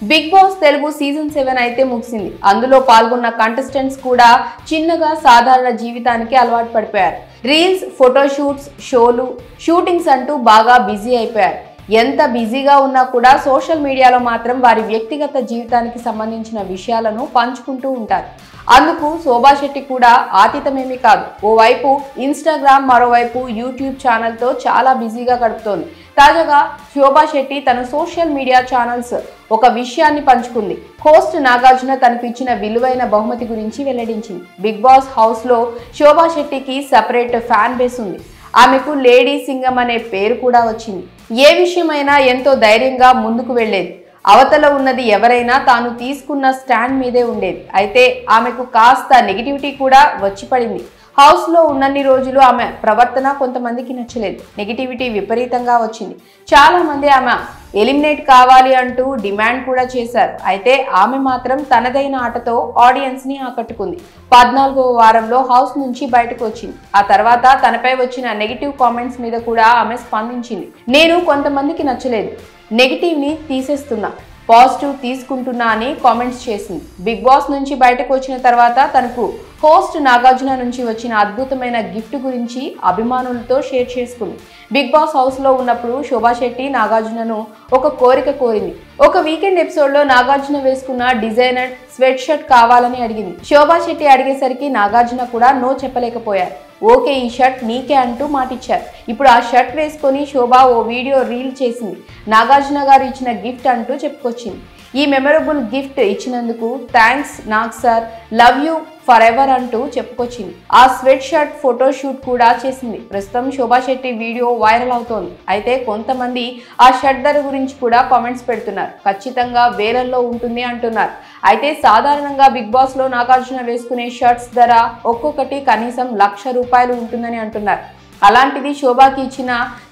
Big boss Telugu season 7 అయితే ముగిసింది. అందులో పాల్గొన్న కంటెస్టెంట్స్ కూడా చిన్నగా సాధారణ జీవితానికి అలవాటు పడిపోయారు. రీల్స్, ఫోటోషూట్స్, షోలు, షూటింగ్స్ అంటూ బాగా బిజీ అయిపోయారు. ఎంత బిజీగా ఉన్నా కూడా సోషల్ మీడియాలో మాత్రం వారి వ్యక్తిగత జీవితానికి సంబంధించిన విషయాలను పంచుకుంటూ ఉంటారు. అందుకు శోభా శెట్టి కూడా ఆతీతమేమీ కాదు. ఓవైపు ఇన్స్టాగ్రామ్, మరోవైపు యూట్యూబ్ ఛానల్తో చాలా బిజీగా గడుపుతోంది. తాజాగా శోభా శెట్టి తన సోషల్ మీడియా ఛానల్స్ ఒక విషయాన్ని పంచుకుంది. హోస్ట్ నాగార్జున తనకు ఇచ్చిన విలువైన బహుమతి గురించి వెల్లడించింది. బిగ్ బాస్ హౌస్ లో శోభా శెట్టికి సెపరేట్ ఫ్యాన్ బేస్ ఉంది. ఆమెకు లేడీ సింగం అనే పేరు కూడా వచ్చింది. ఏ విషయమైనా ఎంతో ధైర్యంగా ముందుకు వెళ్లేది. అవతల ఉన్నది ఎవరైనా తాను తీసుకున్న స్టాండ్ మీదే ఉండేది. అయితే ఆమెకు కాస్త నెగిటివిటీ కూడా వచ్చి పడింది. హౌస్ లో ఉన్నన్ని రోజులు ఆమె ప్రవర్తన కొంతమందికి నచ్చలేదు. నెగిటివిటీ విపరీతంగా వచ్చింది. చాలా మంది ఆమె ఎలిమినేట్ కావాలి అంటూ డిమాండ్ కూడా చేశారు. అయితే ఆమె మాత్రం తనదైన ఆటతో ఆడియన్స్ ని ఆకట్టుకుంది. 14వ వారంలో హౌస్ నుంచి బయటకు వచ్చింది. ఆ తర్వాత తనపై వచ్చిన నెగిటివ్ కామెంట్స్ మీద కూడా ఆమె స్పందించింది. నేను కొంతమందికి నచ్చలేదు, నెగిటివ్ ని తీసేస్తున్నా, పాజిటివ్ తీసుకుంటున్నా అని కామెంట్స్ చేసింది. బిగ్ బాస్ నుంచి బయటకు వచ్చిన తర్వాత తనకు హోస్ట్ నాగార్జున నుంచి వచ్చిన అద్భుతమైన గిఫ్ట్ గురించి అభిమానులతో షేర్ చేసుకుంది. బిగ్ బాస్ హౌస్ లో ఉన్నప్పుడు శోభా శెట్టి నాగార్జునను ఒక కోరిక కోరింది. ఒక వీకెండ్ ఎపిసోడ్ లో నాగార్జున వేసుకున్న డిజైనర్ స్వెట్ షర్ట్ కావాలని అడిగింది. శోభా శెట్టి అడిగేసరికి నాగార్జున కూడా నో చెప్పలేకపోయారు. ఓకే, ఈ షర్ట్ నీకే అంటూ మాటిచ్చారు. ఇప్పుడు ఆ షర్ట్ వేసుకొని శోభా ఓ వీడియో రీల్ చేసింది. నాగార్జున గారు ఇచ్చిన గిఫ్ట్ అంటూ చెప్పుకొచ్చింది. ఈ మెమరబుల్ గిఫ్ట్ ఇచ్చినందుకు thanks Nag sir, love you for ever అంటూ చెప్పుకొచ్చింది. ఆ స్వెట్ షర్ట్ ఫోటో షూట్ కూడా చేసింది. ప్రస్తుతం శోభా శెట్టి వీడియో వైరల్ అవుతోంది. అయితే కొంతమంది ఆ షర్ట్ ధర గురించి కూడా కామెంట్స్ పెడుతున్నారు. ఖచ్చితంగా వేలల్లో ఉంటుంది అంటున్నారు. అయితే సాధారణంగా బిగ్ బాస్ లో నాగార్జున వేసుకునే షర్ట్స్ ధర ఒక్కొక్కటి కనీసం ₹1,00,000 ఉంటుందని అంటున్నారు. అలాంటిది శోభాకి ఇచ్చిన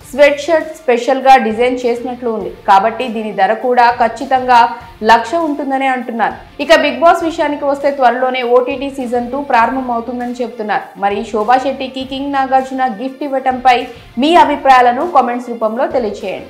స్వెట్ షర్ట్ స్పెషల్ గా డిజైన్ చేసినట్లు ఉంది. కాబట్టి దీని ధర కూడా ఖచ్చితంగా 1,00,000 ఉంటుందని అంటున్నారు. ఇక బిగ్ బాస్ విషయానికి వస్తే త్వరలోనే ఓటీటీ సీజన్ 2 ప్రారంభం అవుతుందని చెబుతున్నారు. మరి శోభా శెట్టికి కింగ్ నాగార్జున గిఫ్ట్ ఇవ్వటంపై మీ అభిప్రాయాలను కామెంట్స్ రూపంలో తెలియజేయండి.